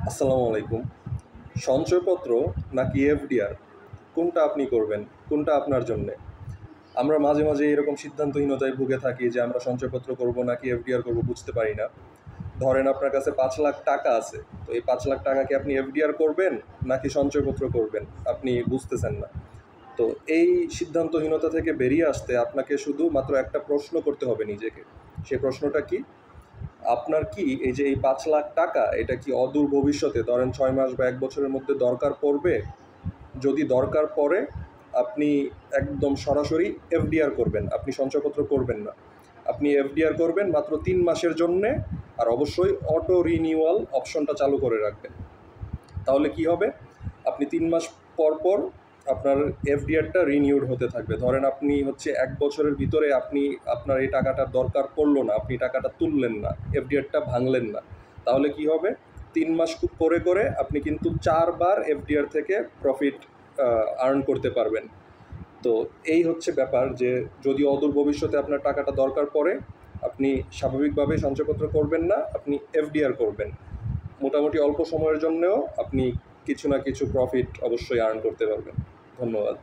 আসসালামু আলাইকুম। সঞ্চয়পত্র নাকি এফডিআর, কোনটা আপনি করবেন? কোনটা আপনার জন্যে? আমরা মাঝে মাঝে এরকম সিদ্ধান্তহীনতায় ভুগে থাকি যে আমরা সঞ্চয়পত্র করব নাকি এফডিআর করব, বুঝতে পারি না। ধরেন আপনার কাছে ৫ লাখ টাকা আছে, তো এই ৫ লাখ টাকা কি আপনি এফডিআর করবেন নাকি সঞ্চয়পত্র করবেন, আপনি বুঝতেছেন না। তো এই সিদ্ধান্তহীনতা থেকে বেরিয়ে আসতে আপনাকে শুধুমাত্র একটা প্রশ্ন করতে হবে নিজেকে। সেই প্রশ্নটা কি? আপনার কি এই যে এই ৫ লাখ টাকা, এটা কি অদূর ভবিষ্যতে, ধরেন ৬ মাস বা ১ বছরের মধ্যে দরকার পড়বে? যদি দরকার পড়ে, আপনি একদম সরাসরি এফডিআর করবেন, আপনি সঞ্চয়পত্র করবেন না। আপনি এফডিআর করবেন মাত্র ৩ মাসের জন্যে, আর অবশ্যই অটো রিনিউয়াল অপশনটা চালু করে রাখবেন। তাহলে কি হবে? আপনি ৩ মাস পর পর আপনার এফডিআরটা রিনিউড হতে থাকবে। ধরেন আপনি ১ বছরের ভিতরে আপনার এই টাকাটার দরকার পড়লো না, আপনি টাকাটা তুললেন না, এফডিআরটা ভাঙলেন না, তাহলে কি হবে? ৩ মাস করে করে আপনি কিন্তু ৪ বার এফডিআর থেকে প্রফিট আর্ন করতে পারবেন। তো এই হচ্ছে ব্যাপার, যে যদি অদূর ভবিষ্যতে আপনার টাকাটা দরকার পড়ে, আপনি স্বাভাবিকভাবে সঞ্চয়পত্র করবেন না, আপনি এফডিআর করবেন। মোটামুটি অল্প সময়ের জন্যেও আপনি কিছু না কিছু প্রফিট অবশ্যই আর্ন করতে পারবেন। ধন্যবাদ।